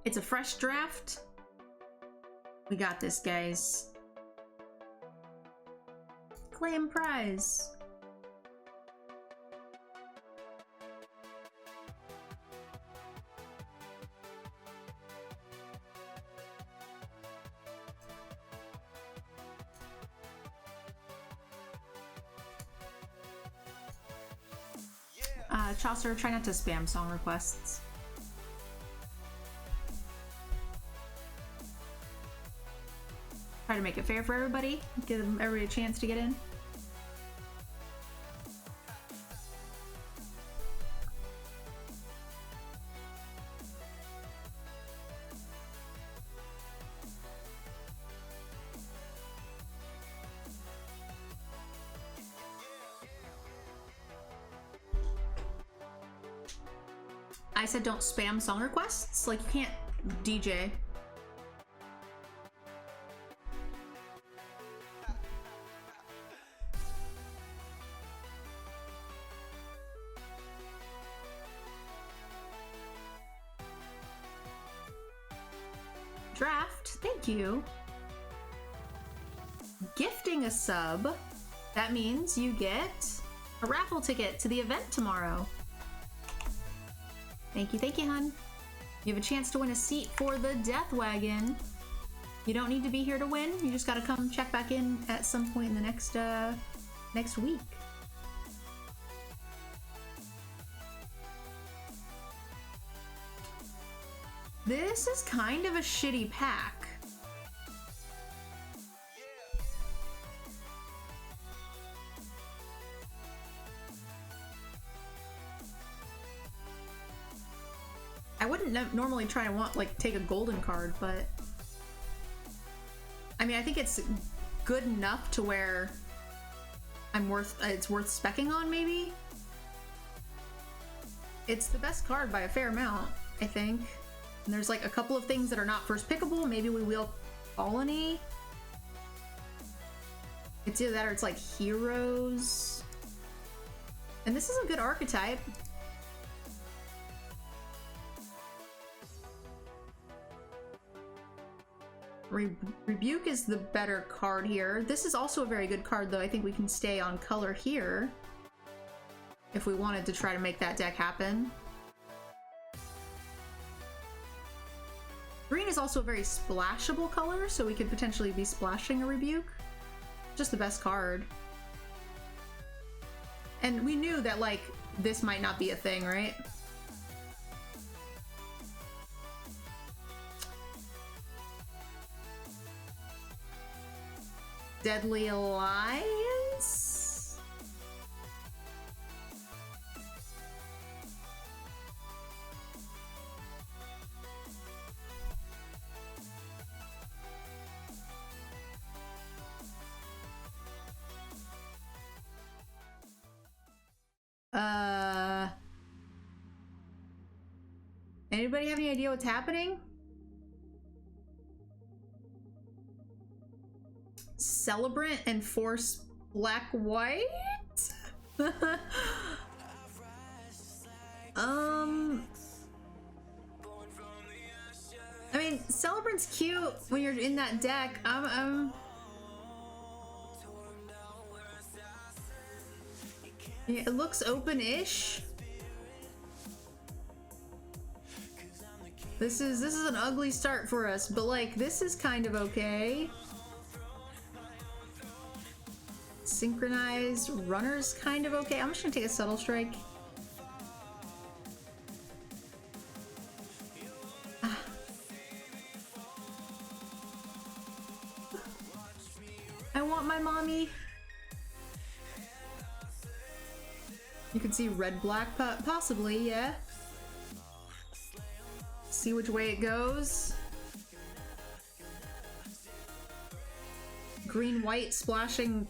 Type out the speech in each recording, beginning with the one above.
It's a fresh draft. We got this, guys. Claim prize. Chaucer, try not to spam song requests. Try to make it fair for everybody. Give everybody a chance to get in. I said don't spam song requests. Like, you can't DJ. Draft, thank you. Gifting a sub. That means you get a raffle ticket to the event tomorrow. Thank you, hun. You have a chance to win a seat for the Death Wagon. You don't need to be here to win. You just gotta come check back in at some point in the next week. This is kind of a shitty pack. I wouldn't normally try to take a golden card, but I mean, I think it's good enough to where it's worth specking on, maybe? It's the best card by a fair amount, I think. And there's like a couple of things that are not first pickable. Maybe we wheel Colony. It's either that or it's like Heroes. And this is a good archetype. Rebuke is the better card here. This is also a very good card, though. I think we can stay on color here if we wanted to try to make that deck happen. Green is also a very splashable color, so we could potentially be splashing a Rebuke. Just the best card. And we knew that, like, this might not be a thing, right? Deadly Alliance? Anybody have any idea what's happening? Celebrant and force black white? I mean, Celebrant's cute when you're in that deck. Yeah, it looks open-ish. This is an ugly start for us, but like this is kind of okay. Synchronized Runner's kind of okay. I'm just gonna take a Subtle Strike. I want my mommy. You can see red-black, possibly, yeah. See which way it goes. Green-white splashing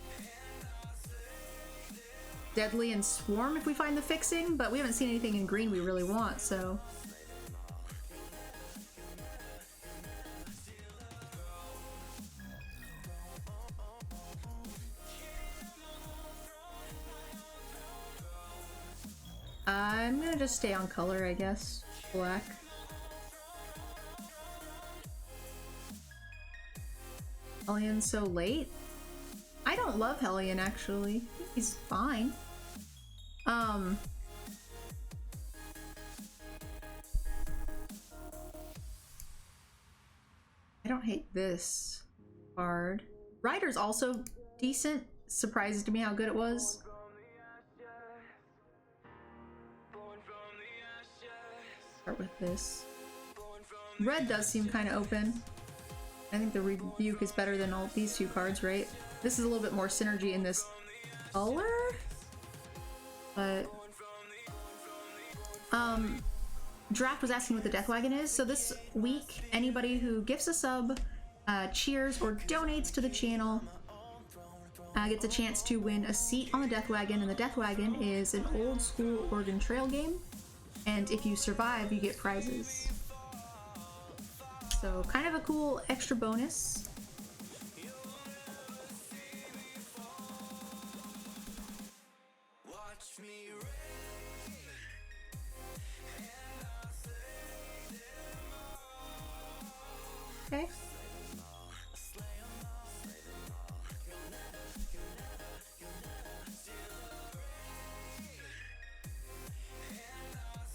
Deadly and Swarm if we find the fixing, but we haven't seen anything in green we really want, so... I'm gonna just stay on color, I guess. Black. Hellion so late? I don't love Hellion, actually. He's fine. I don't hate this card. Rider's also decent. Surprises to me how good it was. Start with this. Red does seem kind of open. I think the Rebuke is better than all these two cards, right? This is a little bit more synergy in this color, but Draft was asking what the Death Wagon is. So this week, anybody who gifts a sub, cheers, or donates to the channel gets a chance to win a seat on the Death Wagon, and the Death Wagon is an old school Oregon Trail game, and if you survive, you get prizes. So kind of a cool extra bonus. Okay.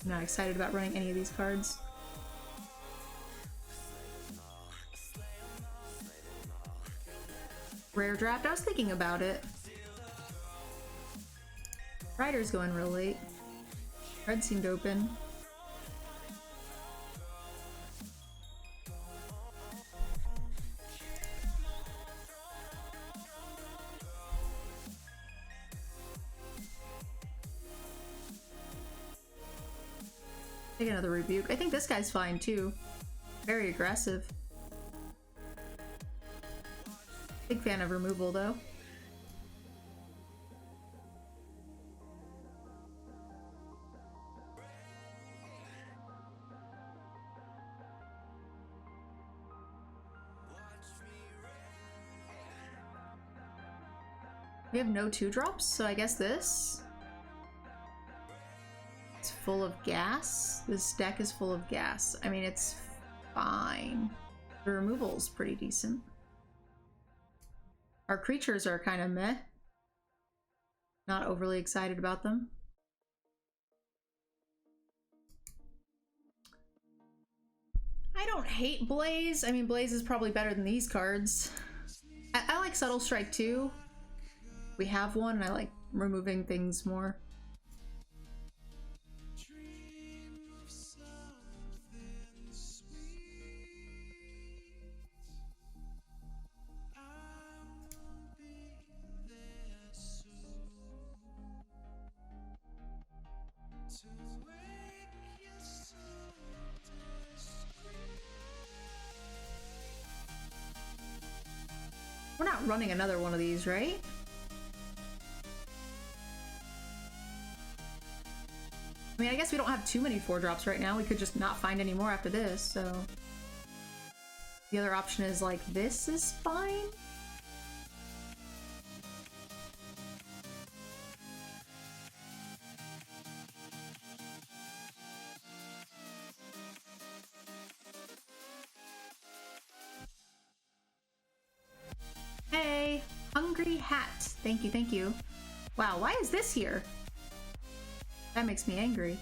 I'm not excited about running any of these cards. Rare draft? I was thinking about it. Rider's going real late. Red seemed open. Take another Rebuke. I think this guy's fine too. Very aggressive. Big fan of removal though. We have no 2-drops, so I guess this. It's full of gas. This deck is full of gas. I mean, it's fine. The removal's pretty decent. Our creatures are kind of meh. Not overly excited about them. I don't hate Blaze. I mean, Blaze is probably better than these cards. I like Subtle Strike too. We have one, and I like removing things more. We're not running another one of these, right? I mean, I guess we don't have too many 4-drops right now. We could just not find any more after this, so... The other option is, like, this is fine? Hey! Hungry Hat! Thank you, thank you. Wow, why is this here? That makes me angry.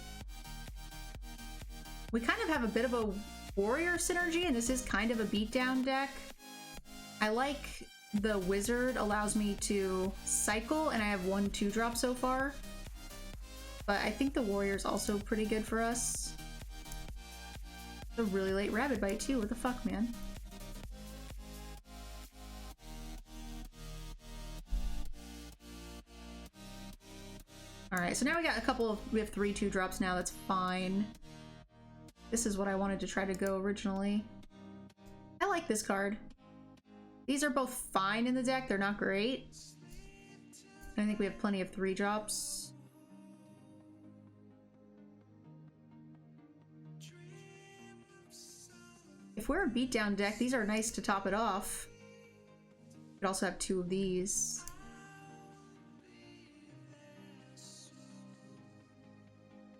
We kind of have a bit of a warrior synergy, and this is kind of a beatdown deck. I like the wizard allows me to cycle, and I have 1 2-drop so far. But I think the warrior's also pretty good for us. A really late rabbit bite too, what the fuck, man? Alright, so now we got a couple of, we have 3 2-drops now, that's fine. This is what I wanted to try to go originally. I like this card. These are both fine in the deck, they're not great. I think we have plenty of 3-drops. If we're a beatdown deck, these are nice to top it off. We could also have 2 of these.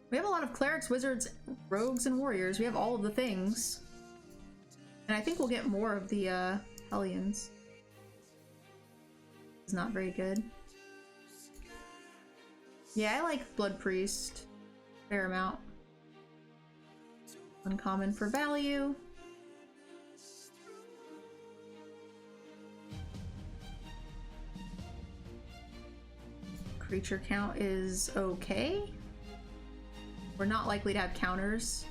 We have a lot of clerics, wizards, rogues, and warriors. We have all of the things. And I think we'll get more of the Hellions. It's not very good. Yeah, I like Blood Priest. Fair amount. Uncommon for value. Creature count is okay. We're not likely to have counters.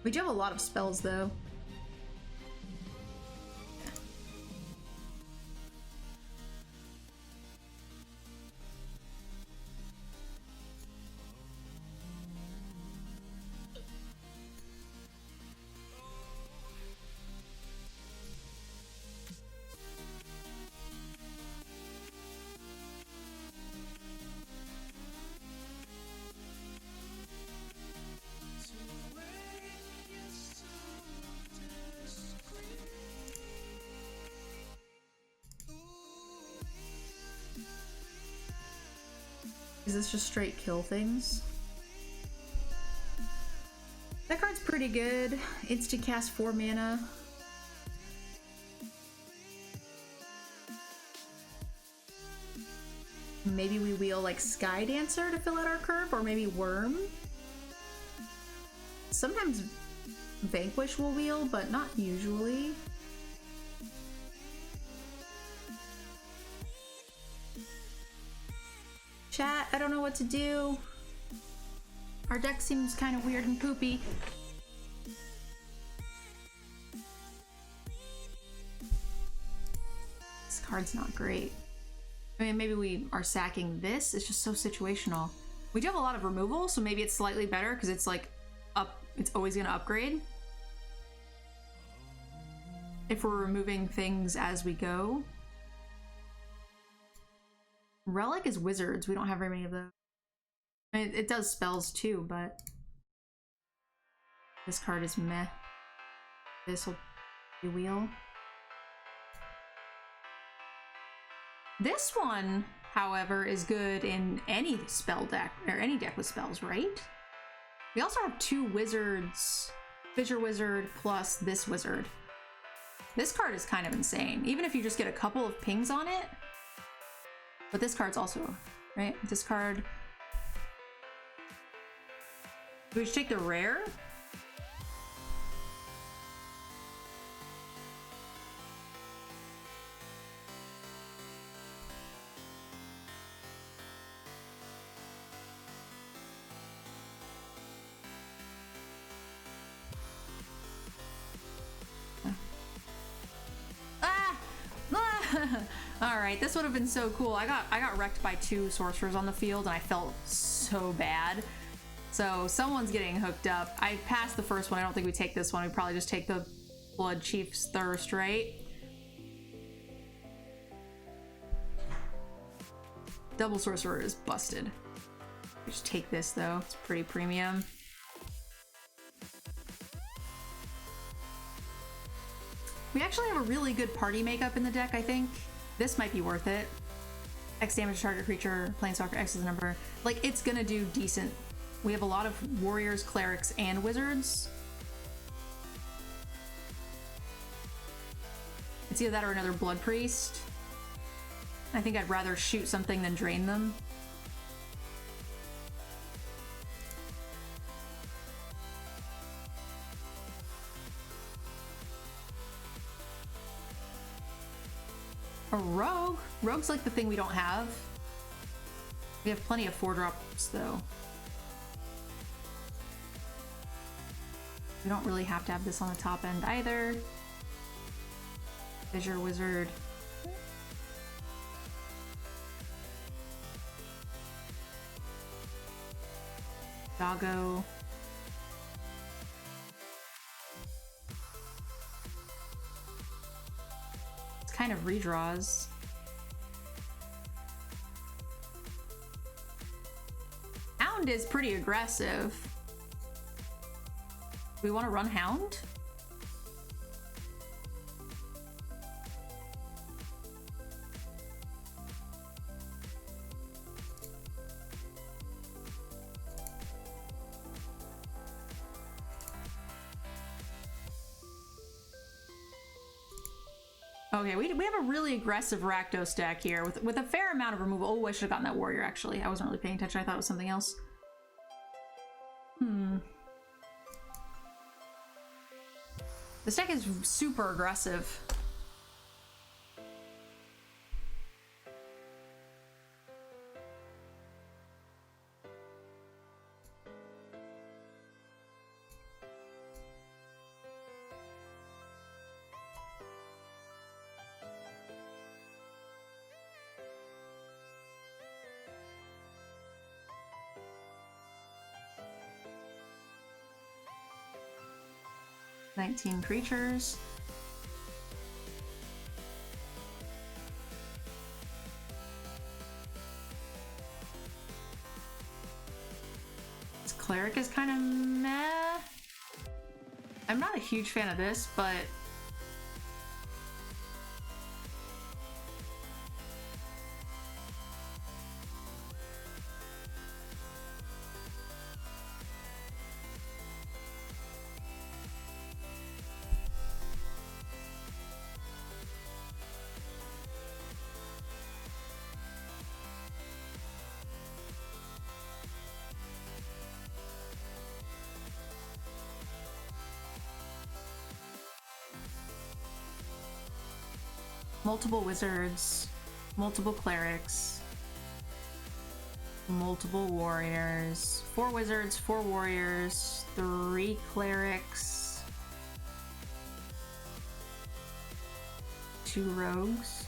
We do have a lot of spells though. Is this just straight kill things? That card's pretty good. Insta cast 4 mana. Maybe we wheel like Sky Dancer to fill out our curve, or maybe Worm. Sometimes Vanquish will wheel, but not usually. Chat, I don't know what to do. Our deck seems kind of weird and poopy. This card's not great. I mean, maybe we are sacking this. It's just so situational. We do have a lot of removal, so maybe it's slightly better because it's like up. It's always going to upgrade. If we're removing things as we go. Relic is wizards. We don't have very many of those. I mean, it does spells too, but this card is meh. This will be wheel. This one, however, is good in any spell deck, or any deck with spells, right? We also have 2 wizards, Fissure Wizard plus this wizard. This card is kind of insane, even if you just get a couple of pings on it. But this card's also, right? This card. Do we just take the rare? All right, this would have been so cool. I got wrecked by 2 sorcerers on the field, and I felt so bad. So someone's getting hooked up. I passed the first one. I don't think we take this one. We probably just take the Blood Chief's Thirst, right? Double sorcerer is busted. We just take this though. It's pretty premium. We actually have a really good party makeup in the deck, I think. This might be worth it. X damage to target creature, planeswalker, X is the number. Like, it's gonna do decent. We have a lot of warriors, clerics, and wizards. It's either that or another Blood Priest. I think I'd rather shoot something than drain them. A rogue? Rogue's like the thing we don't have. We have plenty of 4-drops though. We don't really have to have this on the top end either. Fissure Wizard. Doggo. Kind of redraws. Hound is pretty aggressive. Do we want to run Hound? Okay, we have a really aggressive Rakdos deck here with a fair amount of removal. Oh, I should have gotten that warrior, actually. I wasn't really paying attention. I thought it was something else. This deck is super aggressive. Nineteen creatures. This cleric is kind of meh. I'm not a huge fan of this, but multiple wizards, multiple clerics, multiple warriors, 4 wizards, 4 warriors, 3 clerics, 2 rogues.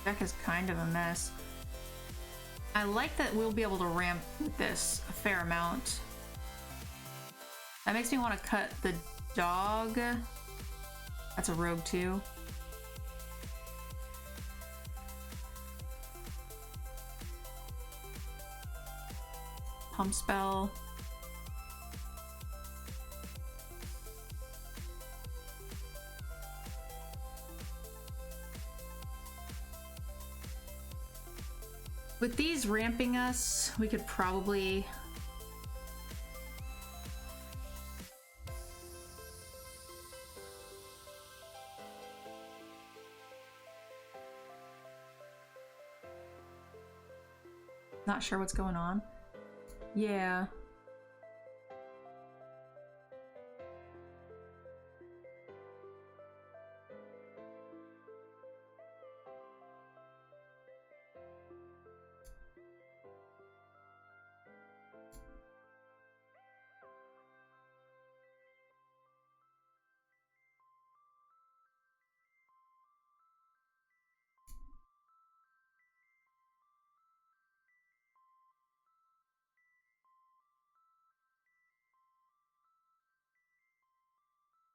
Deck is kind of a mess. I like that we'll be able to ramp with this a fair amount. That makes me want to cut the dog. That's a rogue too. Pump spell. With these ramping us, we could probably not sure what's going on. Yeah.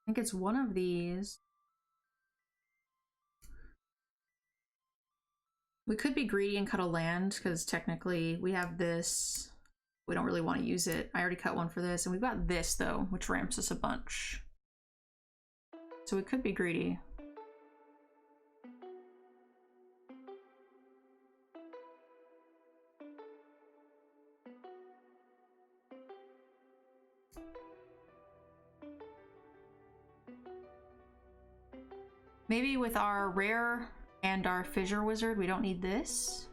I think it's one of these. We could be greedy and cut a land, because technically we have this. We don't really want to use it. I already cut one for this, and we've got this, though, which ramps us a bunch. So we could be greedy. Maybe with our rare and our fissure wizard, we don't need this.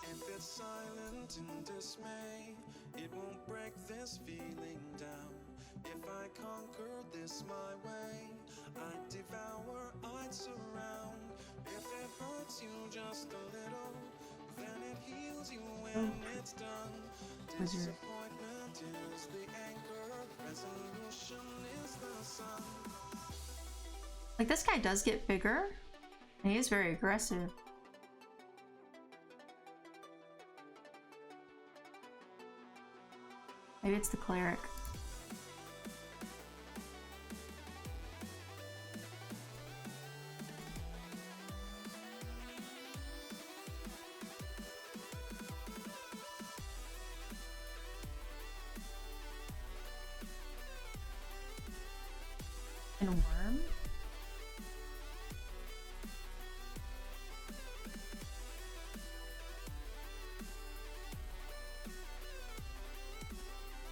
If it's silent in dismay, it won't break this feeling down. If I conquer this my way, I'd devour, I'd surround. If it hurts you just a little, then it heals you when it's done. Disappointment is the anchor, resolution is the sun. Like, this guy does get bigger, and he is very aggressive. Maybe it's the cleric. And worm?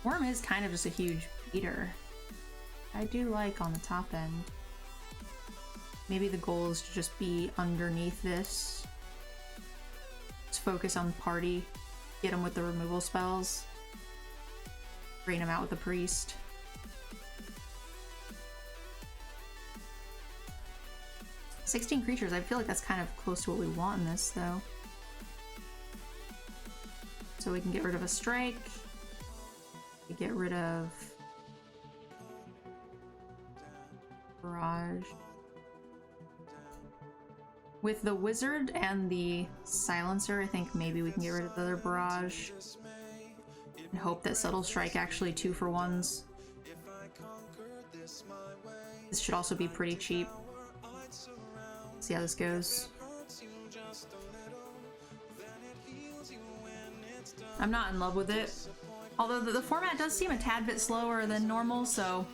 Worm is kind of just a huge beater. I do like on the top end. Maybe the goal is to just be underneath this. Let's focus on the party. Get them with the removal spells. Drain them out with the priest. "16 creatures, I feel like that's kind of close to what we want in this, though. So we can get rid of a strike. We get rid of barrage. With the wizard and the silencer, I think maybe we can get rid of the other barrage. And hope that subtle strike actually 2-for-1s. This should also be pretty cheap. See how this goes. I'm not in love with it. Although the format does seem a tad bit slower than normal, so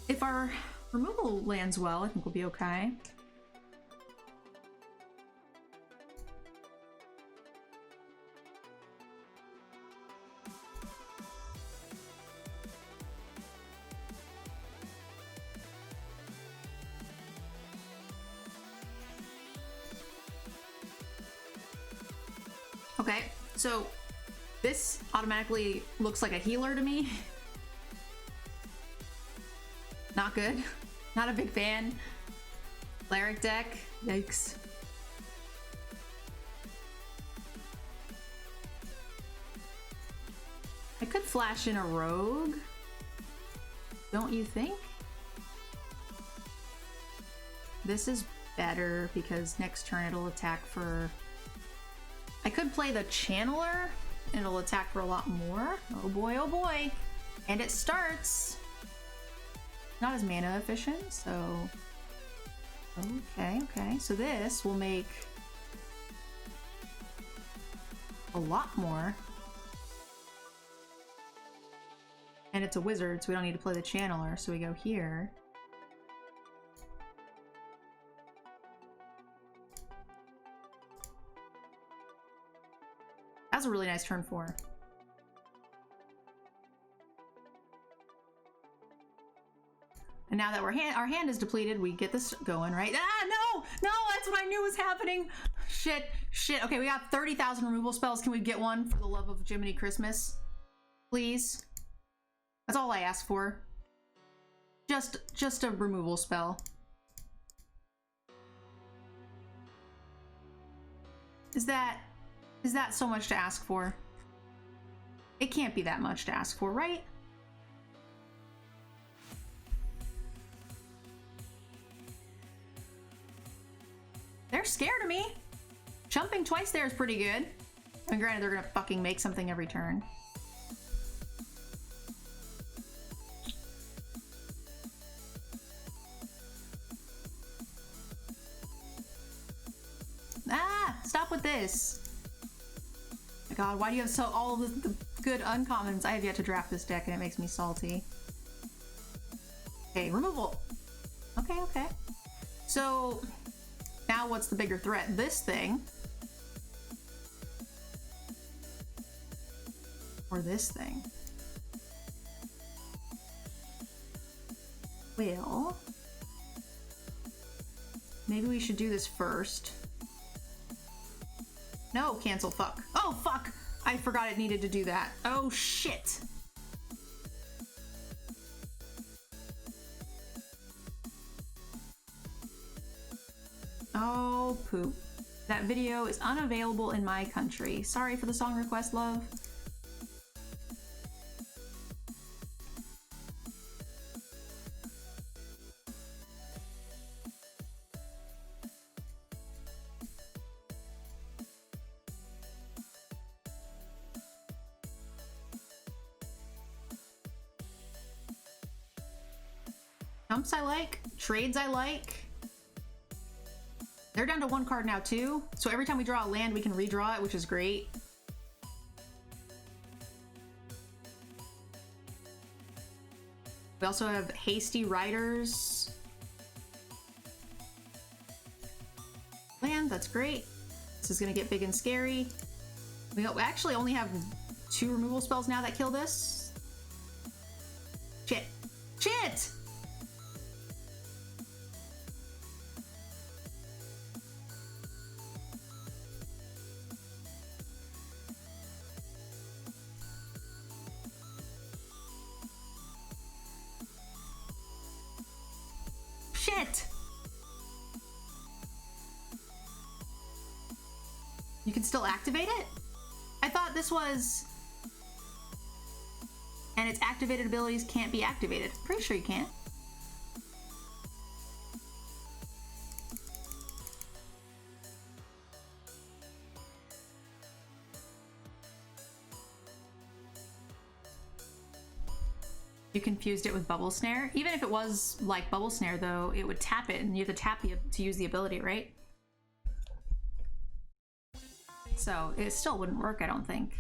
if our removal lands well, I think we'll be okay. Okay, so this automatically looks like a healer to me. Not good. Not a big fan. Cleric deck. Yikes. I could flash in a rogue. Don't you think? This is better because next turn it'll attack for... I could play the Channeler, and it'll attack for a lot more. Oh boy, oh boy. And it starts. Not as mana efficient, so... Okay, okay. So this will make a lot more. And it's a wizard, so we don't need to play the Channeler, so we go here. That's a really nice turn 4. And now that our hand is depleted, we get this going, right? Ah, no! No, that's what I knew was happening! Shit, shit. Okay, we got 30,000 removal spells. Can we get one for the love of Jiminy Christmas? Please? That's all I ask for. Just a removal spell. Is that so much to ask for? It can't be that much to ask for, right? They're scared of me. Jumping twice there is pretty good. And granted, they're gonna fucking make something every turn. Ah! Stop with this. My god, why do you have all the good uncommons? I have yet to draft this deck and it makes me salty. Okay, removal. Okay, okay. So, now what's the bigger threat? This thing. Or this thing. Well, maybe we should do this first. No, cancel, fuck. Oh, fuck! I forgot it needed to do that. Oh, shit! Oh, poop. That video is unavailable in my country. Sorry for the song request, love. Jumps I like, trades I like. They're down to 1 card now too, so every time we draw a land we can redraw it, which is great. We also have Hasty Riders. Land, that's great. This is gonna get big and scary. We actually only have 2 removal spells now that kill this. Shit. Shit! Shit! You can still activate it? I thought this was... And its activated abilities can't be activated. Pretty sure you can't. You confused it with Bubble Snare? Even if it was like Bubble Snare, though, it would tap it, and you have to tap to use the ability, right? So it still wouldn't work, I don't think.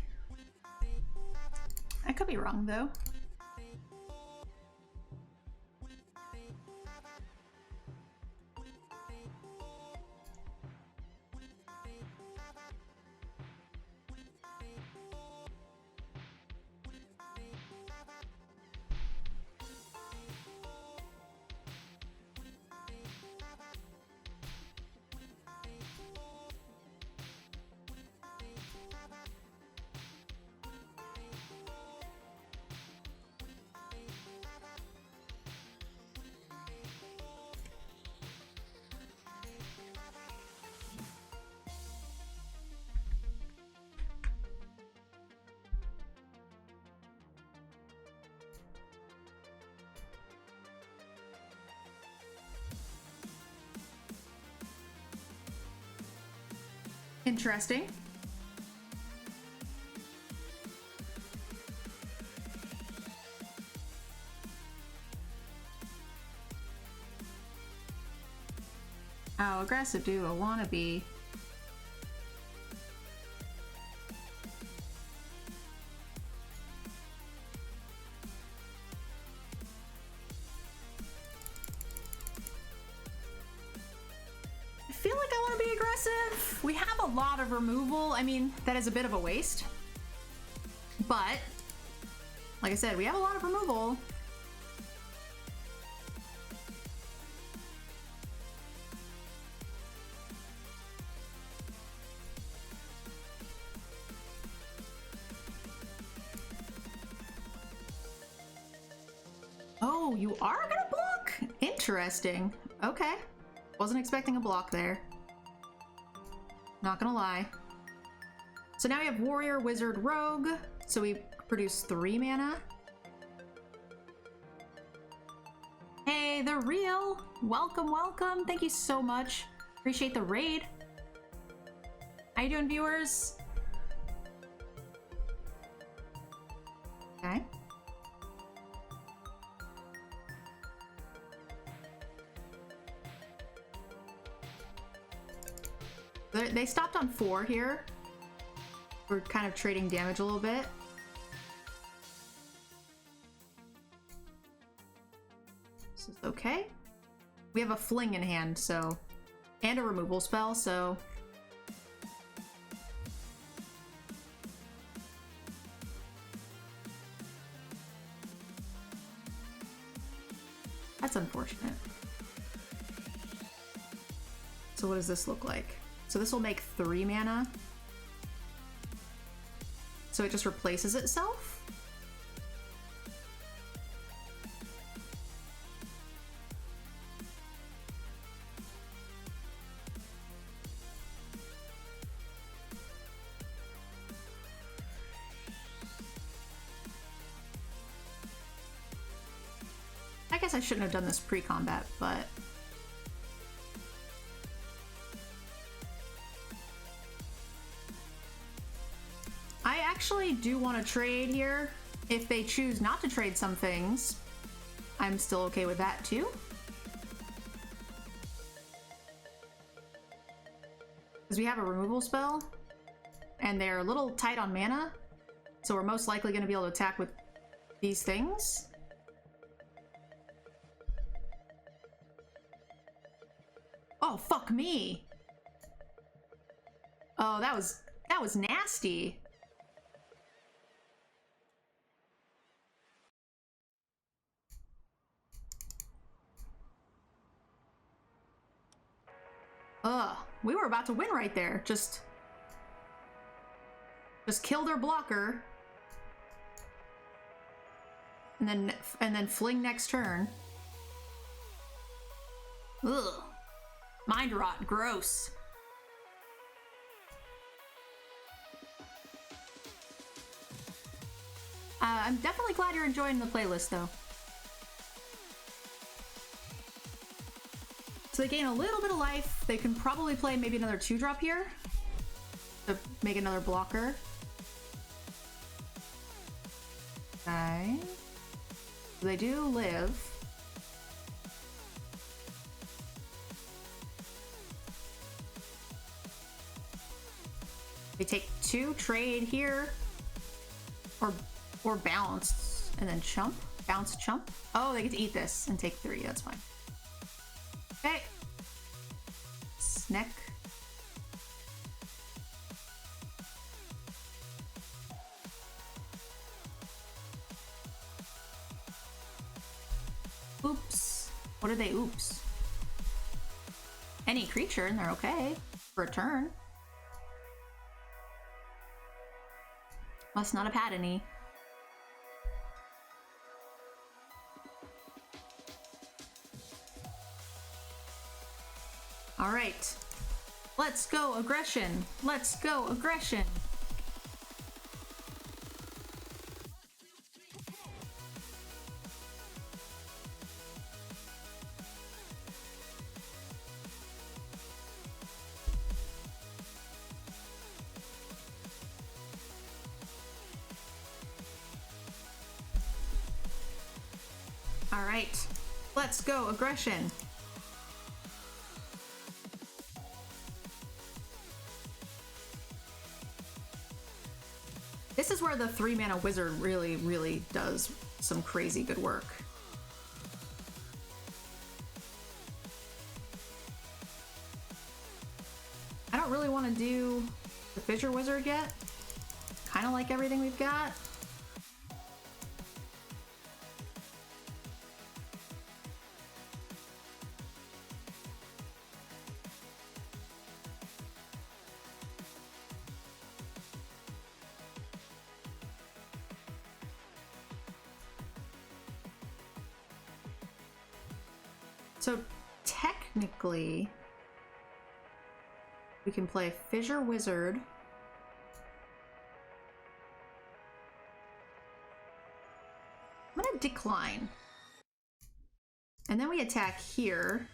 I could be wrong, though. Interesting. How aggressive do I want to be? I feel like I want to be aggressive. We have a lot of removal. I mean, that is a bit of a waste. But, like I said, we have a lot of removal. Oh, you are gonna block? Interesting. Okay. Wasn't expecting a block there. Not gonna lie. So now we have Warrior, Wizard, Rogue. So we produce 3 mana. Hey, the real. Welcome, welcome. Thank you so much. Appreciate the raid. How you doing, viewers? Okay. They stopped on 4 here. We're kind of trading damage a little bit. This is okay. We have a fling in hand, so... And a removal spell, so... That's unfortunate. So what does this look like? So this will make 3 mana. So it just replaces itself? I guess I shouldn't have done this pre-combat, but... I actually do want to trade here. If they choose not to trade some things, I'm still okay with that too. Because we have a removal spell, and they're a little tight on mana, so we're most likely going to be able to attack with these things. Oh, fuck me! Oh, that was nasty. We were about to win right there. Just kill their blocker. And then fling next turn. Ugh. Mind rot. Gross. I'm definitely glad you're enjoying the playlist, though. So they gain a little bit of life. They can probably play maybe another 2-drop here to make another blocker. Okay. They do live. They take 2, trade here, or bounce and then chump. Bounce, chump. Oh, they get to eat this and take 3. That's fine. Okay. Snack. Oops. What are they? Oops. Any creature and they're okay for a turn. Must not have had any. All right. Let's go aggression. Let's go aggression. All right. Let's go aggression. This is where the 3-mana wizard really does some crazy good work. I don't really want to do the Fissure Wizard yet. Kind of like everything we've got. So technically, we can play Fissure Wizard. I'm gonna decline. And then we attack here.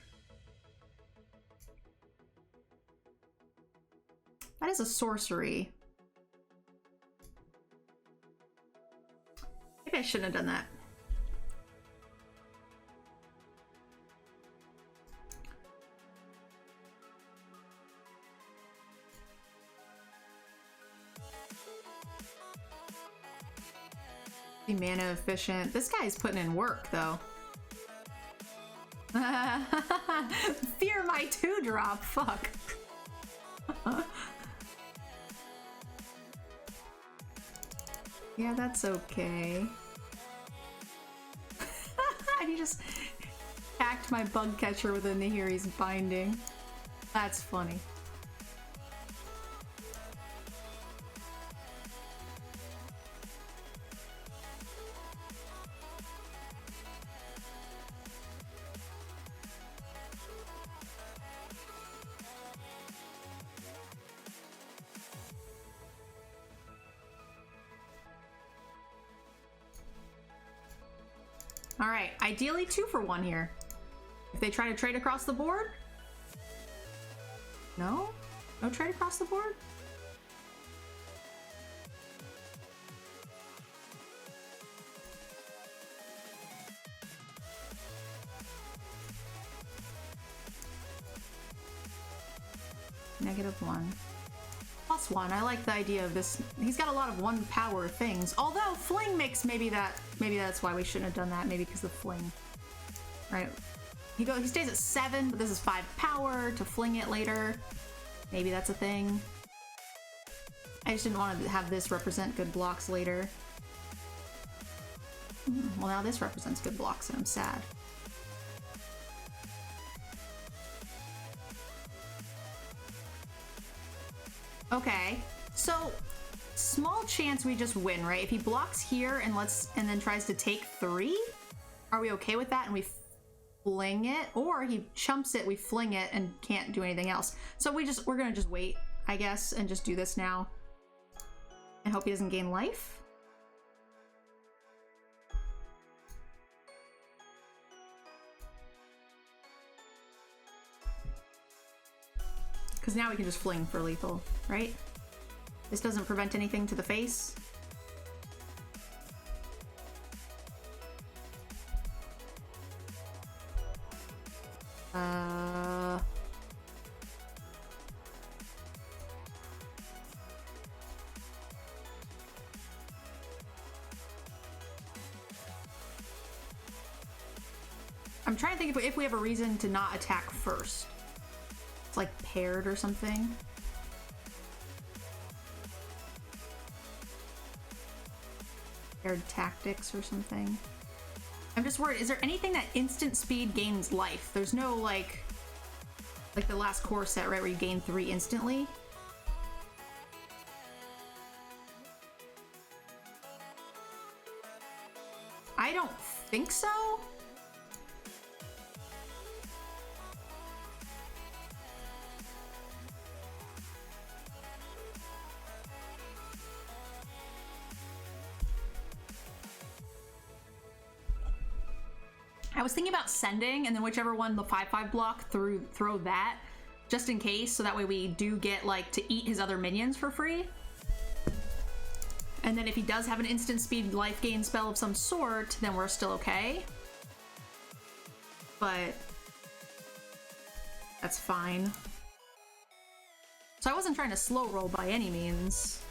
That is a sorcery. Maybe I shouldn't have done that. Mana efficient. This guy's putting in work though. Fear my 2-drop. Fuck. Yeah, that's okay. He just hacked my bug catcher with a Nihiri's binding. That's funny. All right, ideally 2 for 1 here. If they try to trade across the board? No? No trade across the board? -1. +1. I like the idea of this. He's got a lot of 1 power things. Although fling makes maybe that's why we shouldn't have done that. Maybe because of fling. Right. He stays at 7, but this is 5 power to fling it later. Maybe that's a thing. I just didn't want to have this represent good blocks later. Well, now this represents good blocks and I'm sad. Okay, so small chance we just win, right? If he blocks here and then tries to take 3, are we okay with that? And we fling it, or he chumps it, we fling it, and can't do anything else. So we're gonna just wait, I guess, and just do this now, and hope he doesn't gain life. Because now we can just fling for lethal, right? This doesn't prevent anything to the face. I'm trying to think if we have a reason to not attack first. It's like paired or something. Paired tactics or something. I'm just worried, is there anything that instant speed gains life? There's no like the last core set, right, where you gain 3 instantly? I don't think so. I was thinking about sending, and then whichever one the 5/5 block throw that, just in case, so that way we do get like to eat his other minions for free. And then if he does have an instant speed life gain spell of some sort, then we're still okay. But that's fine. So I wasn't trying to slow roll by any means.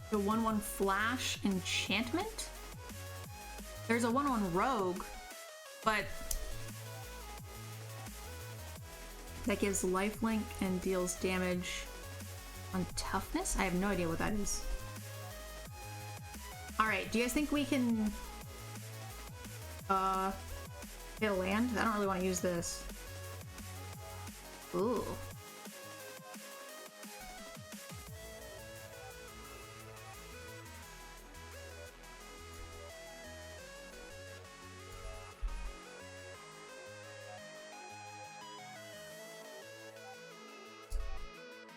The 1/1 flash enchantment? There's a 1/1 rogue, but that gives lifelink and deals damage on toughness? I have no idea what that is. Alright, do you guys think we can hit a land? I don't really want to use this. Ooh.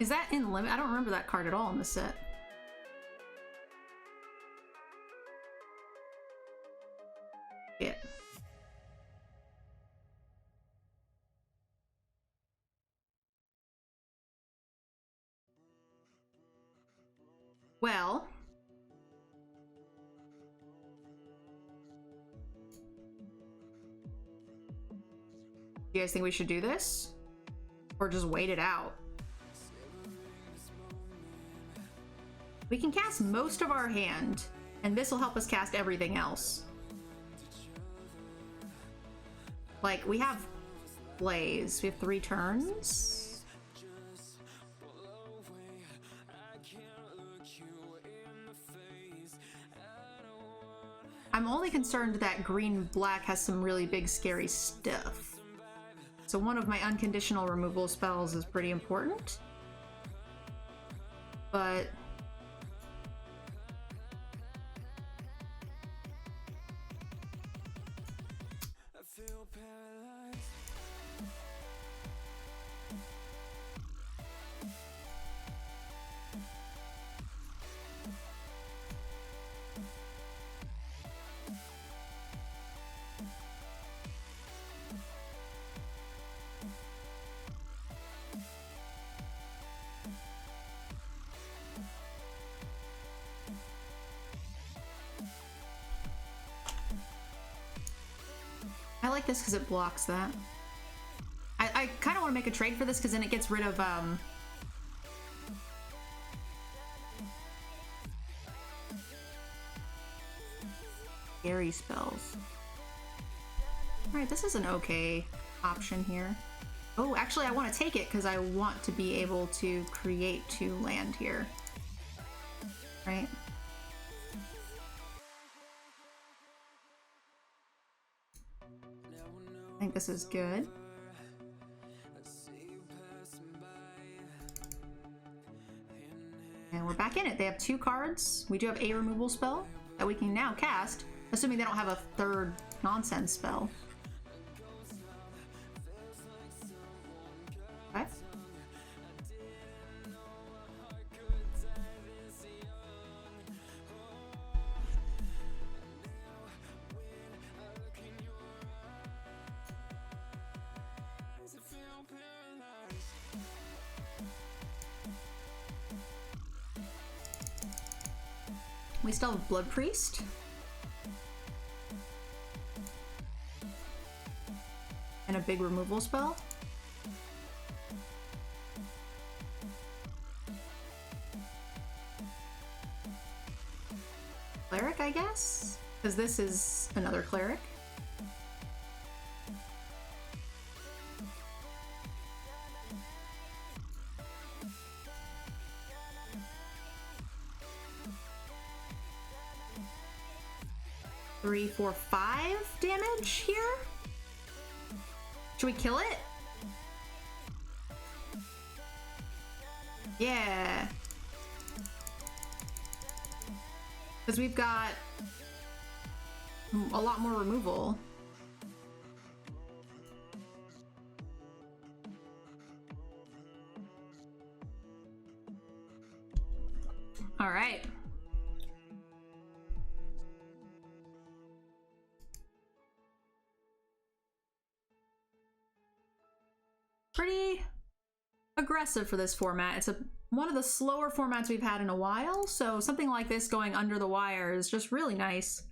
Is that in limit? I don't remember that card at all in the set. Yeah. Well. Do you guys think we should do this? Or just wait it out? We can cast most of our hand, and this will help us cast everything else. Like, we have Blaze. We have 3 turns. I'm only concerned that green-black has some really big, scary stuff. So one of my unconditional removal spells is pretty important. But I like this because it blocks that. I kind of want to make a trade for this because then it gets rid of scary spells. Alright, this is an okay option here. Oh, actually I want to take it because I want to be able to create 2 land here. Right? think this is good. And we're back in it. They have 2 cards. We do have a removal spell that we can now cast, assuming they don't have a 3rd nonsense spell. Okay. We still have Blood Priest. And a big removal spell. Cleric, I guess? Because this is another cleric. Three, 4, 5 damage here? Should we kill it? Yeah. Because we've got a lot more removal. All right. Pretty aggressive for this format. It's one of the slower formats we've had in a while, so something like this going under the wire is just really nice.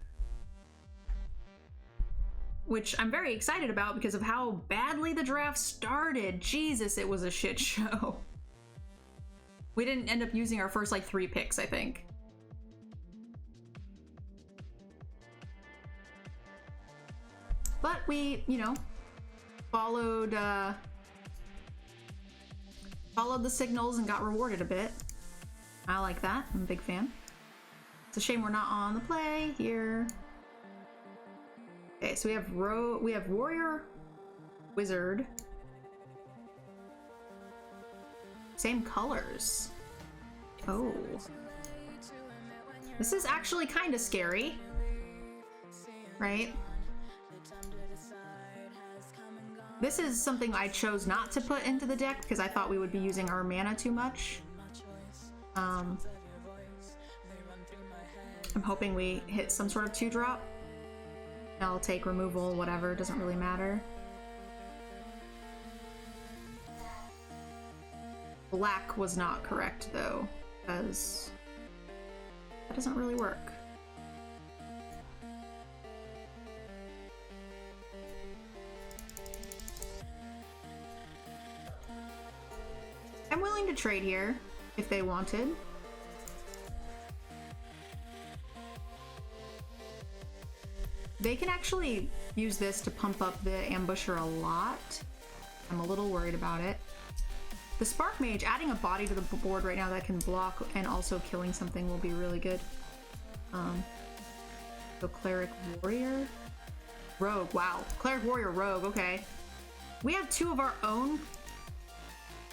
Which I'm very excited about because of how badly the draft started. Jesus, it was a shit show. We didn't end up using our first like 3 picks, I think. But we, you know, followed the signals and got rewarded a bit. I like that. I'm a big fan. It's a shame we're not on the play here. Okay, so we have Warrior, Wizard. Same colors. Oh. This is actually kind of scary. Right? This is something I chose not to put into the deck because I thought we would be using our mana too much. I'm hoping we hit some sort of 2-drop. I'll take removal, whatever, doesn't really matter. Black was not correct though, because that doesn't really work. I'm willing to trade here if they wanted. They can actually use this to pump up the ambusher a lot. I'm a little worried about it. The Spark Mage, adding a body to the board right now that can block and also killing something will be really good. So Cleric Warrior? Rogue, wow. Cleric Warrior Rogue, okay. We have 2 of our own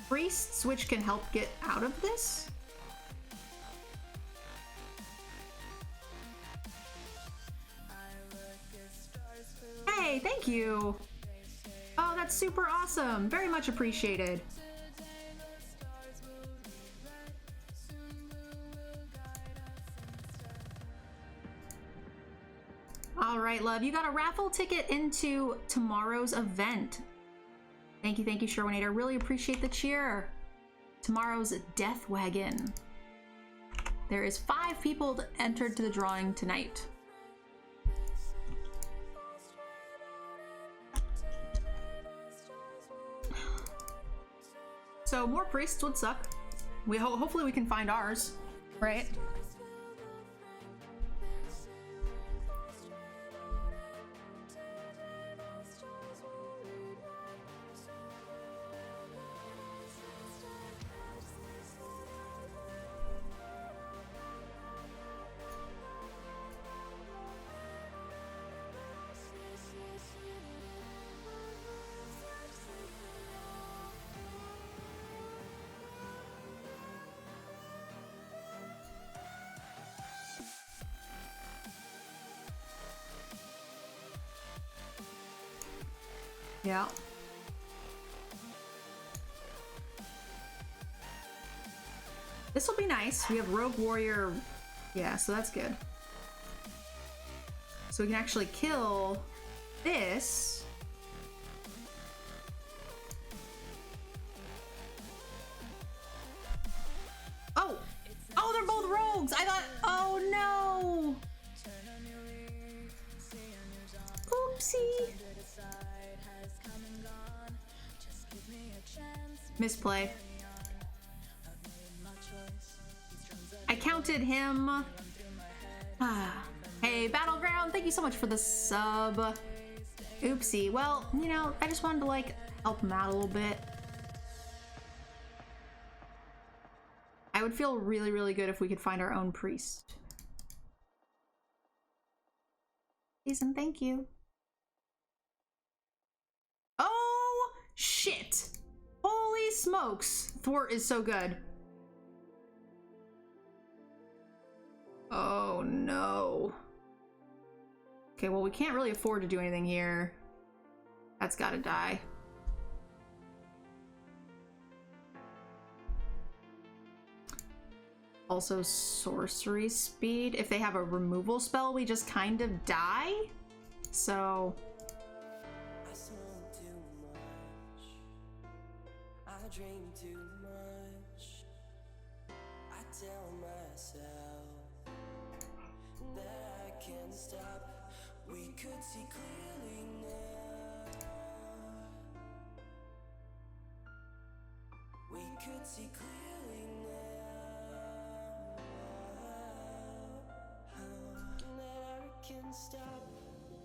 priests, which can help get out of this. Hey, thank you. Oh, that's super awesome. Very much appreciated. All right, love. You got a raffle ticket into tomorrow's event. Thank you, Sherwinator. Really appreciate the cheer. Tomorrow's Death Wagon. There is 5 people entered to the drawing tonight. So more priests would suck. Hopefully we can find ours, right? Yeah. This will be nice. We have Rogue Warrior. Yeah, so that's good. So we can actually kill this. Oh! Oh, they're both rogues! I thought... Oh, no! Oopsie! Misplay. I counted him. Hey, Battleground, thank you so much for the sub. Oopsie. Well, you know, I just wanted to, like, help him out a little bit. I would feel really, really good if we could find our own priest. Ethan, thank you. Oh, shit. Holy smokes. Thwart is so good. Oh, no. Okay, well, we can't really afford to do anything here. That's gotta die. Also, sorcery speed. If they have a removal spell, we just kind of die. So... I smoke too much. I dream too much. I tell myself that I can't stop. We could see clearly now. We could see clearly now. That I can stop.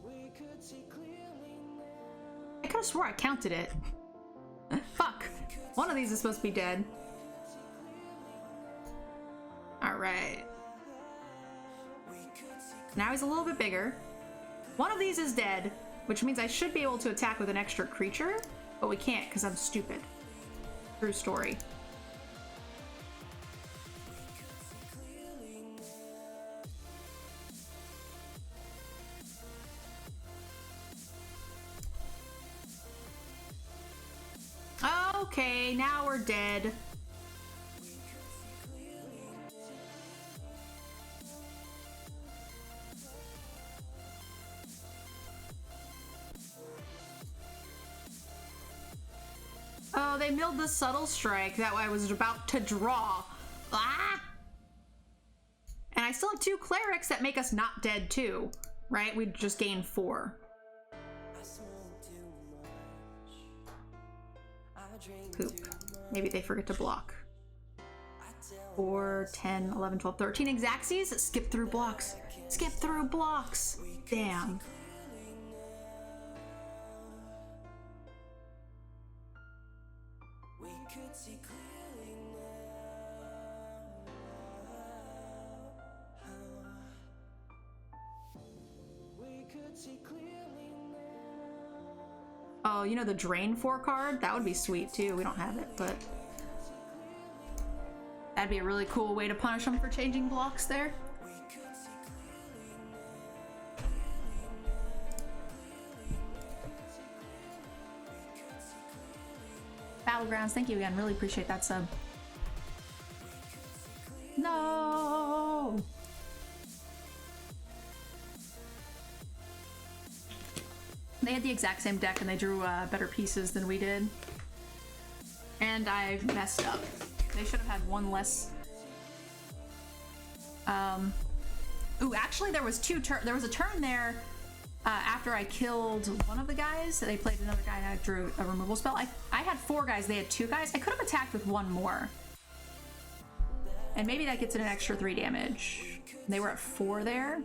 We could see clearly now. I could have swore I counted it. Fuck. One of these is supposed to be dead. Alright. Now he's a little bit bigger. One of these is dead, which means I should be able to attack with an extra creature, but we can't because I'm stupid. True story. Okay, now we're dead. Oh, they milled the subtle strike that I was about to draw. Ah! And I still have 2 clerics that make us not dead too, right? We just gained 4. Poop. Maybe they forget to block. 4, 10, 11, 12, 13 Exacxies? Skip through blocks. Skip through blocks. Damn. Oh, you know the Drain 4 card? That would be sweet too. We don't have it, but that'd be a really cool way to punish them for changing blocks there. Battlegrounds, thank you again. Really appreciate that sub. No! They had the exact same deck and they drew better pieces than we did. And I messed up. They should have had one less. Ooh, actually there was there was a turn there after I killed one of the guys. They played another guy and I drew a removal spell. I had 4 guys, they had 2 guys. I could have attacked with 1 more. And maybe that gets in an extra 3 damage. They were at 4 there.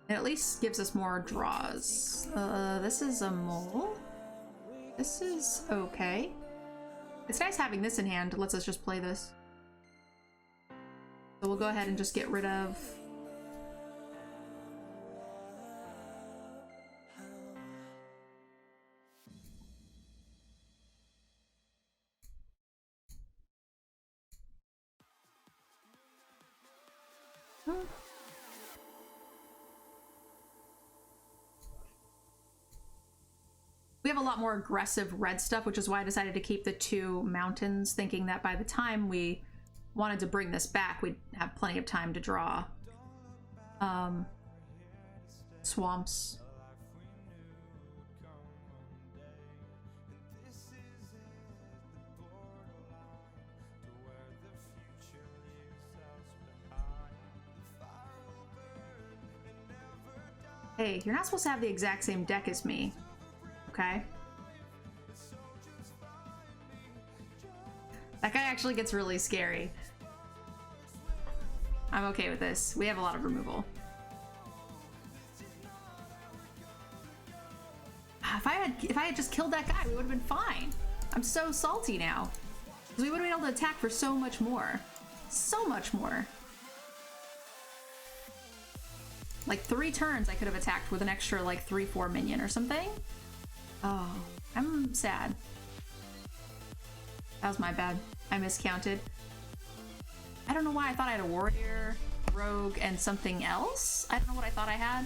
It at least gives us more draws. This is a mole. This is okay. It's nice having this in hand. It lets us just play this. So we'll go ahead and just get rid of... We have a lot more aggressive red stuff, which is why I decided to keep the 2 mountains, thinking that by the time we wanted to bring this back, we'd have plenty of time to draw swamps. Hey, you're not supposed to have the exact same deck as me, okay? That guy actually gets really scary. I'm okay with this. We have a lot of removal. If I had just killed that guy, we would have been fine. I'm so salty now. Because we would have been able to attack for so much more. So much more. Like 3 turns I could have attacked with an extra like 3-4 minion or something. Oh, I'm sad. That was my bad. I miscounted. I don't know why I thought I had a warrior, rogue, and something else. I don't know what I thought I had.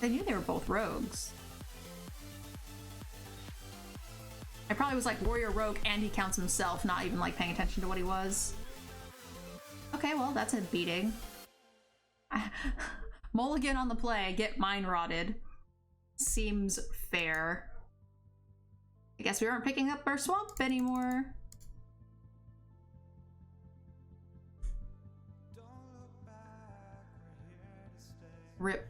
I knew they were both rogues. I probably was like warrior, rogue, and he counts himself, not even like paying attention to what he was. Okay, well, that's a beating. Mulligan on the play, get mine rotted. Seems fair. I guess we aren't picking up our swamp anymore. Rip.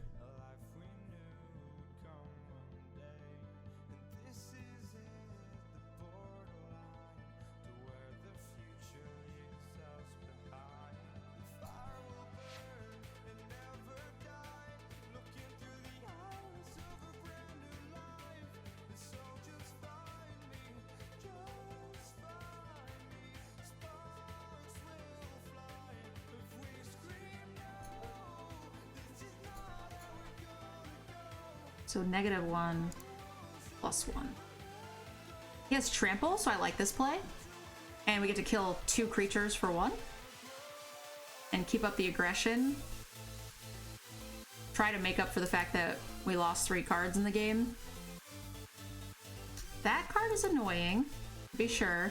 So -1, +1. He has trample, so I like this play. And we get to kill 2 creatures for 1. And keep up the aggression. Try to make up for the fact that we lost 3 cards in the game. That card is annoying, to be sure.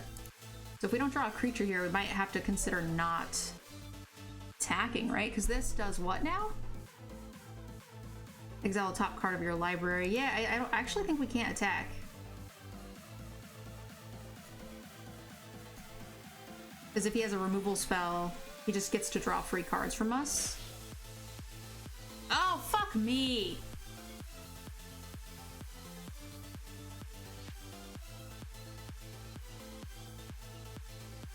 So if we don't draw a creature here, we might have to consider not attacking, right? Because this does what now? Exile the top card of your library. Yeah, I don't actually think we can't attack. Because if he has a removal spell, he just gets to draw free cards from us. Oh, fuck me!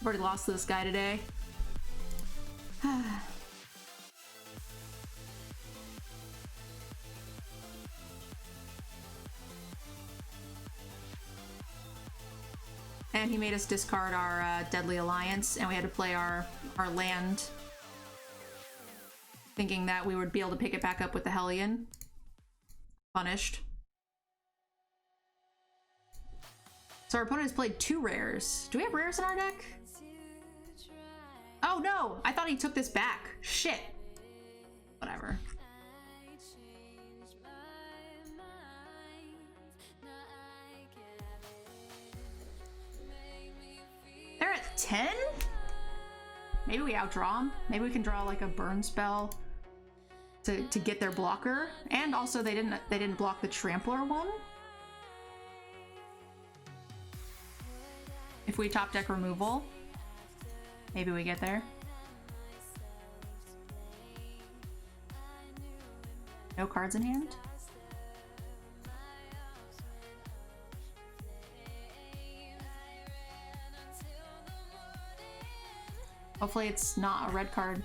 I've already lost to this guy today. And he made us discard our Deadly Alliance, and we had to play our land, thinking that we would be able to pick it back up with the Hellion. Punished. So our opponent has played 2 rares. Do we have rares in our deck? Oh no! I thought he took this back. Shit. Whatever. They're at 10? Maybe we outdraw them. Maybe we can draw like a burn spell to get their blocker. And also they didn't block the trampler one. If we top deck removal, maybe we get there. No cards in hand? Hopefully it's not a red card.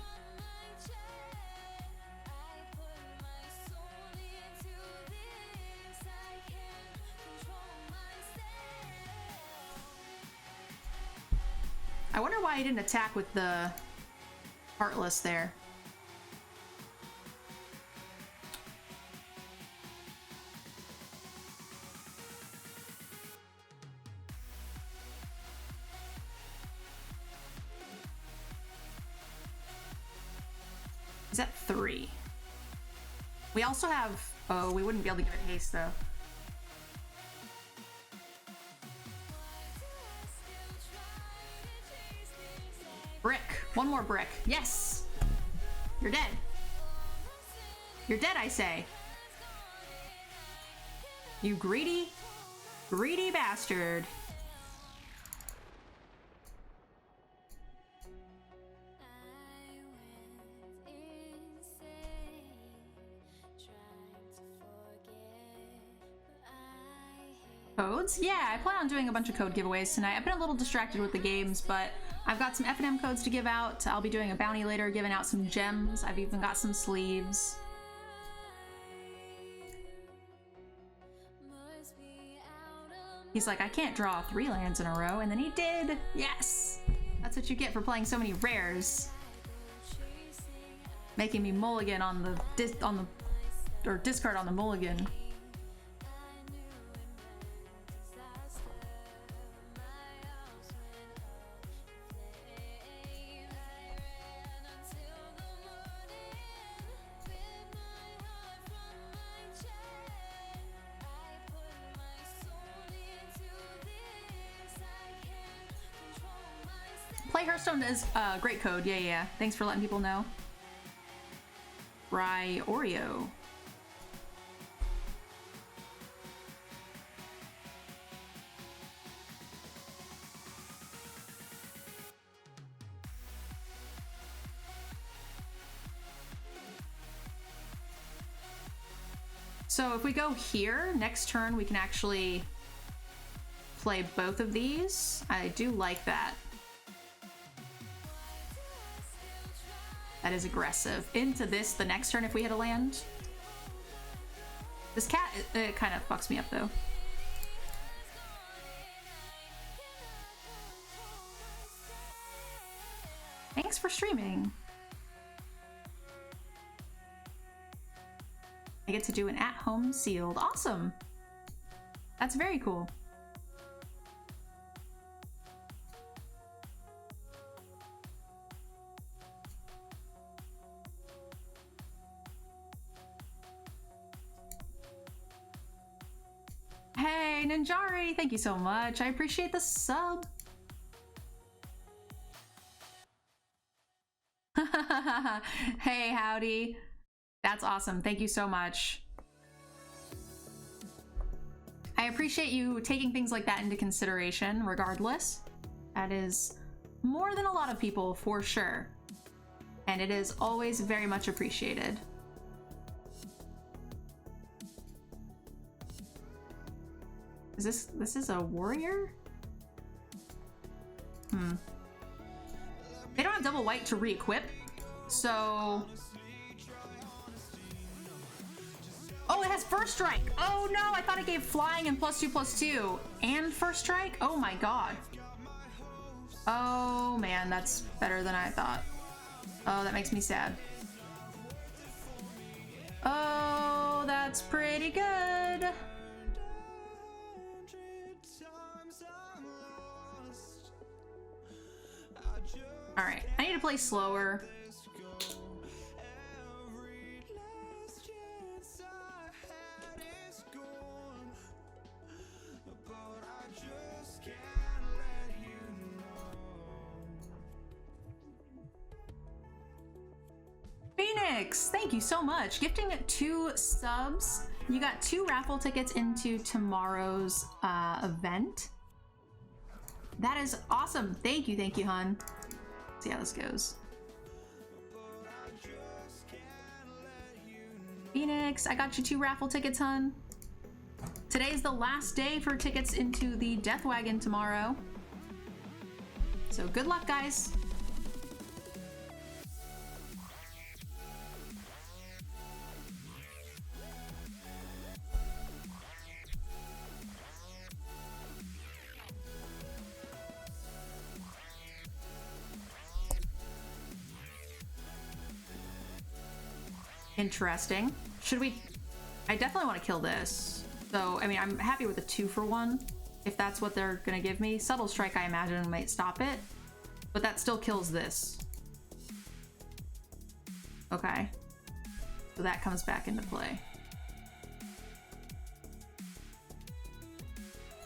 I wonder why he didn't attack with the Heartless there. Is that 3? We also have... Oh, we wouldn't be able to give it haste, though. one more brick. Yes! You're dead. You're dead, I say. You greedy, greedy bastard. Codes? Yeah, I plan on doing a bunch of code giveaways tonight. I've been a little distracted with the games, but I've got some F&M codes to give out. I'll be doing a bounty later, giving out some gems. I've even got some sleeves. He's like, I can't draw 3 lands in a row, and then he did! Yes! That's what you get for playing so many rares. Making me mulligan on the discard on the mulligan. Play Hearthstone is a great code. Yeah. Thanks for letting people know. Oreo. So if we go here, next turn we can actually play both of these. I do like that. That is aggressive. Into this the next turn if we hit a land. This cat, it kind of fucks me up though. Thanks for streaming. I get to do an at-home sealed. Awesome. That's very cool. Hey, Ninjari, thank you so much. I appreciate the sub. Hey, howdy. That's awesome. Thank you so much. I appreciate you taking things like that into consideration, regardless. That is more than a lot of people, for sure. And it is always very much appreciated. This is a warrior? They don't have double white to re-equip, so... Oh, it has first strike! Oh no, I thought it gave flying and +2/+2 and first strike? Oh my god. Oh man, that's better than I thought. Oh, that makes me sad. Oh, that's pretty good. Alright, I need to play slower. Phoenix, thank you so much. Gifting 2 subs. You got 2 raffle tickets into tomorrow's event. That is awesome. Thank you, hun. Let's see how this goes. Phoenix, I got you 2 raffle tickets, hun. Today's the last day for tickets into the Death Wagon tomorrow. So good luck, guys. Interesting. Should we... I definitely want to kill this. So, I mean, I'm happy with a 2-for-1, if that's what they're gonna give me. Subtle Strike, I imagine, might stop it, but that still kills this. Okay. So that comes back into play.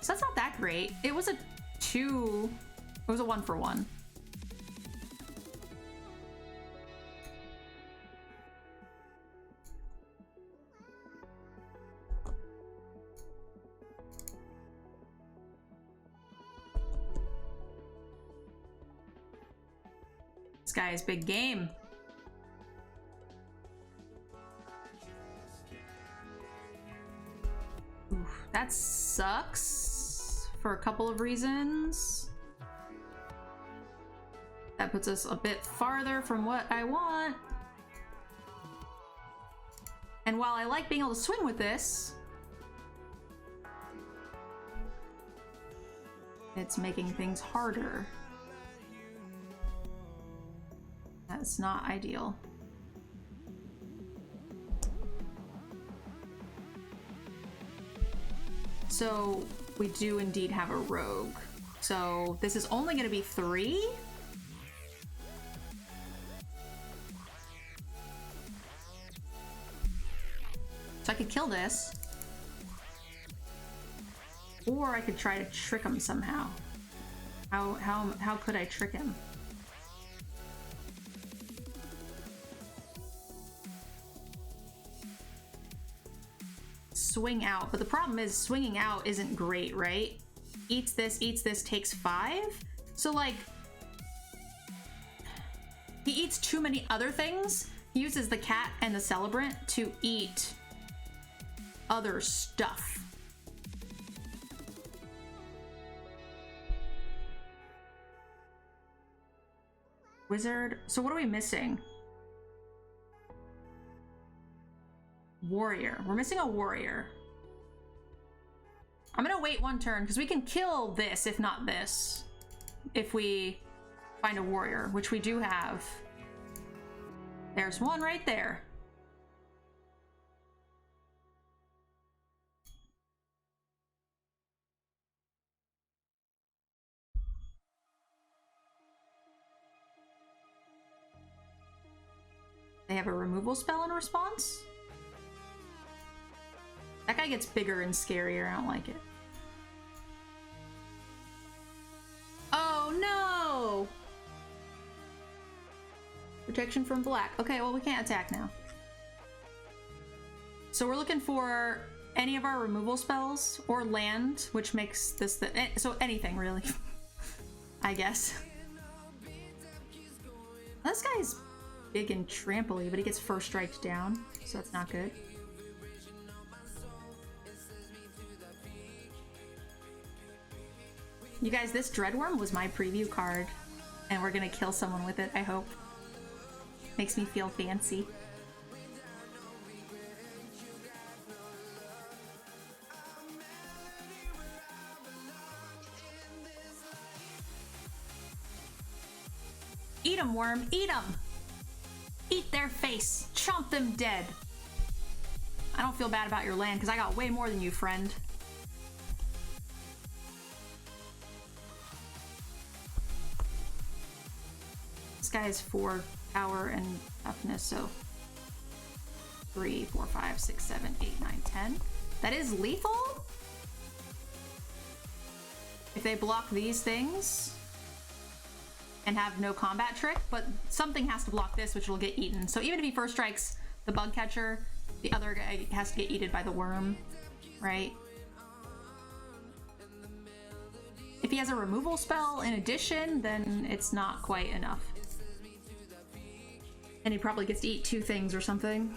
So that's not that great. It was a 2... It was a 1-for-1. This guy is big game. Oof, that sucks for a couple of reasons. That puts us a bit farther from what I want. And while I like being able to swing with this, it's making things harder. That's not ideal. So we do indeed have a rogue. So this is only going to be 3. So I could kill this. Or I could try to trick him somehow. How could I trick him? Swing out, but the problem is swinging out isn't great, right? Eats this, takes 5. So like, he eats too many other things. He uses the cat and the celebrant to eat other stuff. Wizard. So what are we missing? Warrior. We're missing a warrior. I'm gonna wait 1 turn because we can kill this, if not this, if we find a warrior, which we do have. There's one right there. They have a removal spell in response? That guy gets bigger and scarier. I don't like it. Oh no! Protection from black. Okay, well we can't attack now. So we're looking for any of our removal spells or land, which makes this so anything really. I guess. This guy's big and tramply, but he gets first striked down, so that's not good. You guys, this Dreadworm was my preview card, and we're gonna kill someone with it, I hope. Makes me feel fancy. Eat 'em, worm, eat 'em! Eat their face, chomp them dead. I don't feel bad about your land, because I got way more than you, friend. This guy has 4 power and toughness, so 3, 4, 5, 6, 7, 8, 9, 10. That is lethal? If they block these things and have no combat trick, but something has to block this, which will get eaten. So even if he first strikes the bug catcher, the other guy has to get eaten by the worm, right? If he has a removal spell in addition, then it's not quite enough. And he probably gets to eat 2 things or something.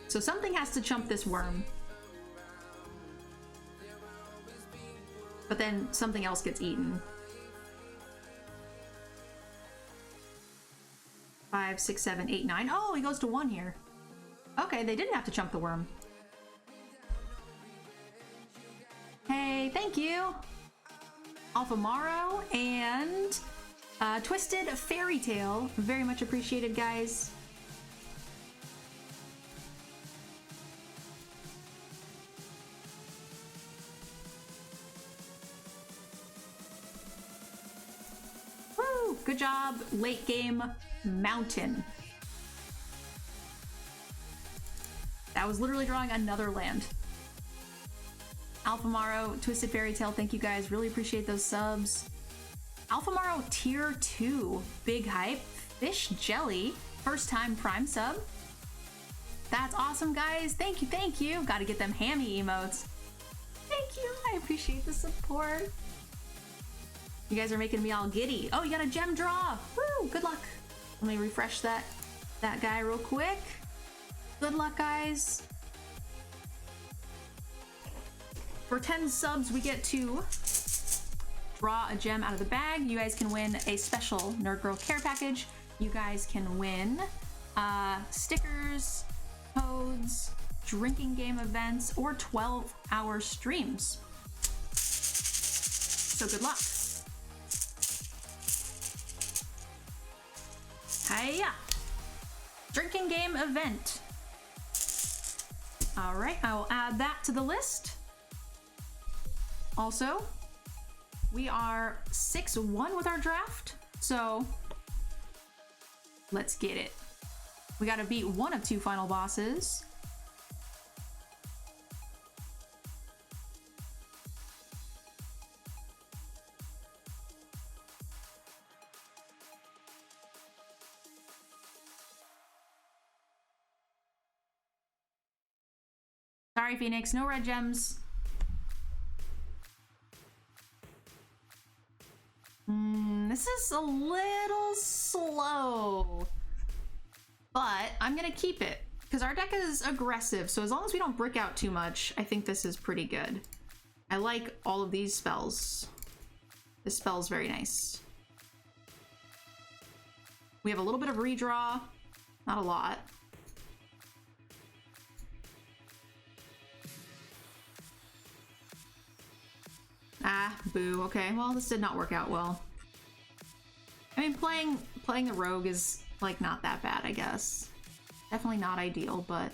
So something has to chump this worm. But then something else gets eaten. 5, 6, 7, 8, 9. Oh, he goes to 1 here. Okay, they didn't have to chump the worm. Hey, thank you! Alphamaro and Twisted Fairy Tale. Very much appreciated, guys. Woo! Good job, late game Mountain. That was literally drawing another land. Alphamaro, Twisted Fairy Tale, thank you guys. Really appreciate those subs. Alphamaro tier 2, big hype. Fish Jelly, first time Prime sub. That's awesome, guys. Thank you, thank you. Gotta get them hammy emotes. Thank you, I appreciate the support. You guys are making me all giddy. Oh, you got a gem draw. Woo, good luck. Let me refresh that guy real quick. Good luck, guys. For 10 subs, we get to draw a gem out of the bag. You guys can win a special Nerdgirl care package. You guys can win stickers, codes, drinking game events, or 12-hour streams. So good luck. Hiya! Drinking game event. All right, I will add that to the list. Also, we are 6-1 with our draft, so let's get it. We gotta beat one of 2 final bosses. Sorry, Phoenix, no red gems. This is a little slow, but I'm gonna keep it because our deck is aggressive. So as long as we don't brick out too much, I think this is pretty good. I like all of these spells. This spell's very nice. We have a little bit of redraw, not a lot. Ah, boo. Okay, well, this did not work out well. I mean, playing the rogue is, like, not that bad, I guess. Definitely not ideal, but...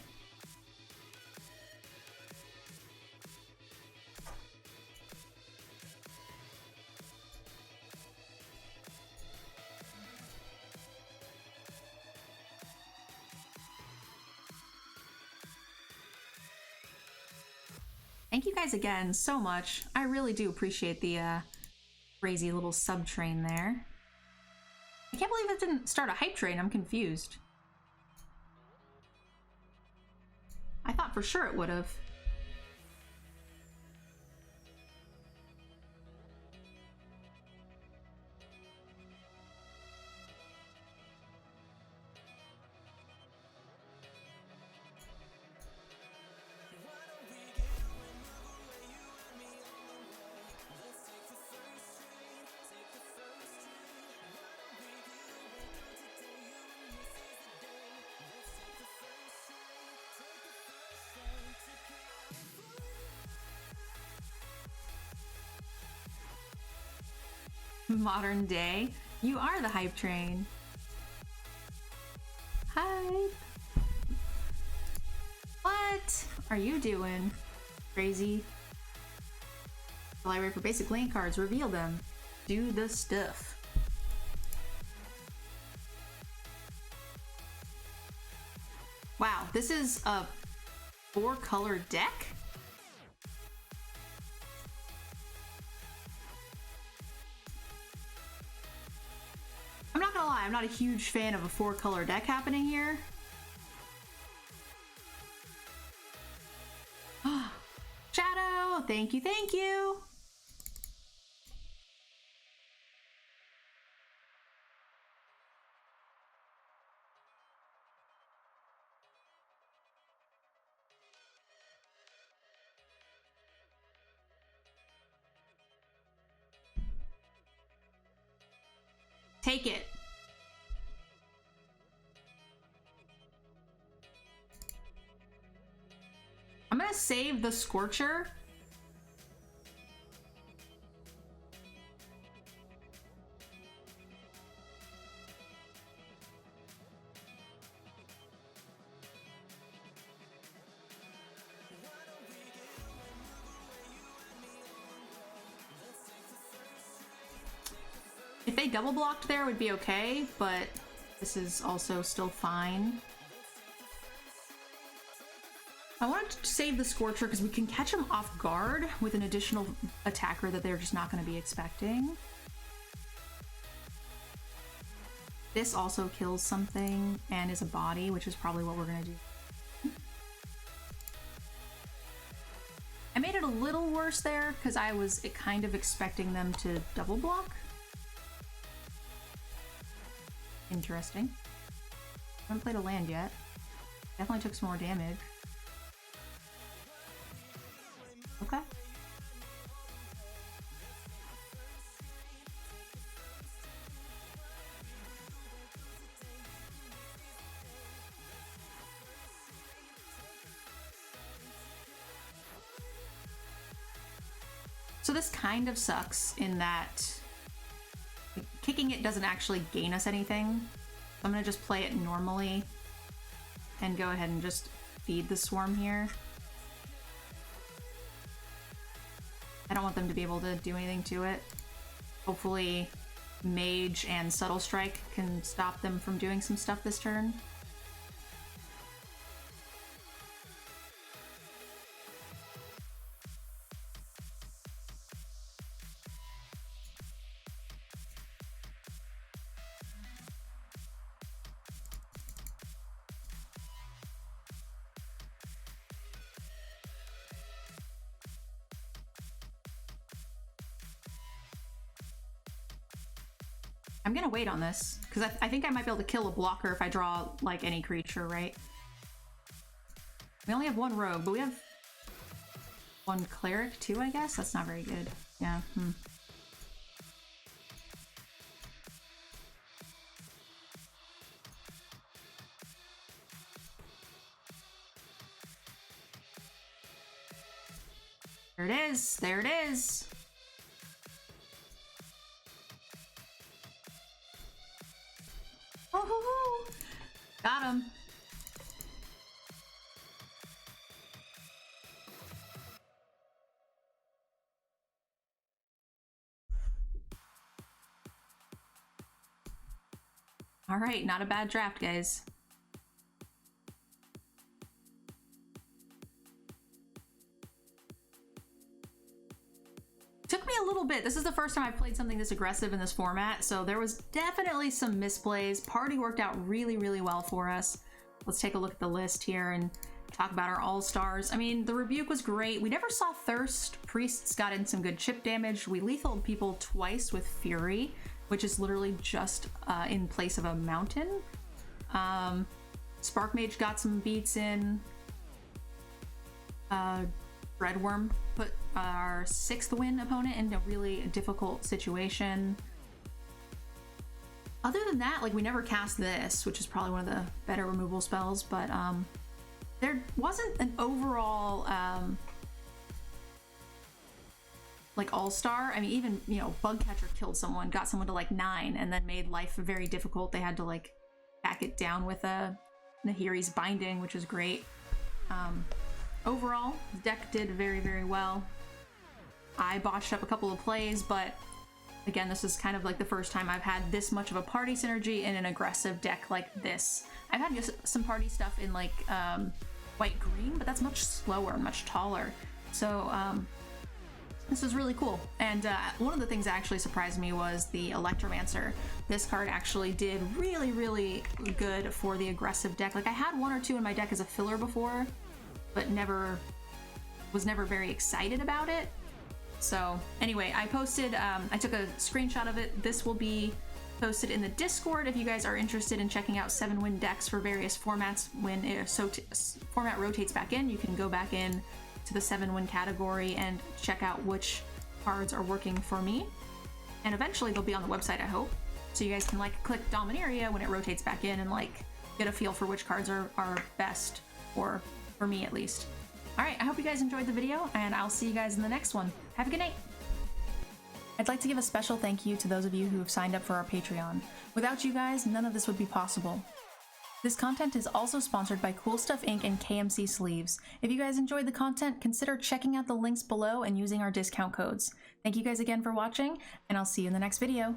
Thank you guys again so much. I really do appreciate the crazy little sub train there. I can't believe it didn't start a hype train. I'm confused. I thought for sure it would have. Modern day. You are the hype train. Hype. What are you doing? Crazy. The library for basic lane cards. Reveal them. Do the stuff. Wow, this is a 4-color deck? I'm not gonna lie, I'm not a huge fan of a 4-color deck happening here. Shadow, thank you, thank you. Take it. I'm gonna save the Scorcher. If they double blocked there, it would be okay, but this is also still fine. I wanted to save the Scorcher because we can catch him off guard with an additional attacker that they're just not going to be expecting. This also kills something and is a body, which is probably what we're going to do. I made it a little worse there because I was kind of expecting them to double block. Interesting. Haven't played a land yet. Definitely took some more damage. Okay. So this kind of sucks in that kicking it doesn't actually gain us anything. I'm gonna just play it normally and go ahead and just feed the swarm here. I don't want them to be able to do anything to it. Hopefully Mage and Subtle Strike can stop them from doing some stuff this turn. I'm gonna wait on this, because I think I might be able to kill a blocker if I draw, like, any creature, right? We only have one rogue, but we have one cleric, too, I guess? That's not very good. Yeah, There it is! There it is! Oh, got him. All right, not a bad draft, guys. Took me a little bit. This is the first time I've played something this aggressive in this format, so there was definitely some misplays. Party worked out really, really well for us. Let's take a look at the list here and talk about our all-stars. I mean, the Rebuke was great. We never saw Thirst. Priests got in some good chip damage. We lethaled people twice with Fury, which is literally just in place of a mountain. Spark Mage got some beats in. Redworm put our 6th win opponent in a really difficult situation. Other than that, like, we never cast this, which is probably one of the better removal spells, but there wasn't an overall like all-star. I mean, even, you know, Bugcatcher killed someone, got someone to like 9, and then made life very difficult. They had to like back it down with a Nahiri's Binding, which is great. Overall, the deck did very, very well. I botched up a couple of plays, but again, this is kind of like the first time I've had this much of a party synergy in an aggressive deck like this. I've had just some party stuff in like white-green, but that's much slower and much taller. So this is really cool. And one of the things that actually surprised me was the Electromancer. This card actually did really, really good for the aggressive deck. Like, I had 1 or 2 in my deck as a filler before, but was never very excited about it. So anyway, I posted, I took a screenshot of it. This will be posted in the Discord if you guys are interested in checking out 7-win decks for various formats. When format rotates back in, you can go back in to the 7-win category and check out which cards are working for me. And eventually they'll be on the website, I hope. So you guys can like click Dominaria when it rotates back in and like get a feel for which cards are best, or for me at least. All right, I hope you guys enjoyed the video, and I'll see you guys in the next one. Have a good night. I'd like to give a special thank you to those of you who have signed up for our Patreon. Without you guys, none of this would be possible. This content is also sponsored by Cool Stuff Inc. and KMC Sleeves. If you guys enjoyed the content, consider checking out the links below and using our discount codes. Thank you guys again for watching, and I'll see you in the next video.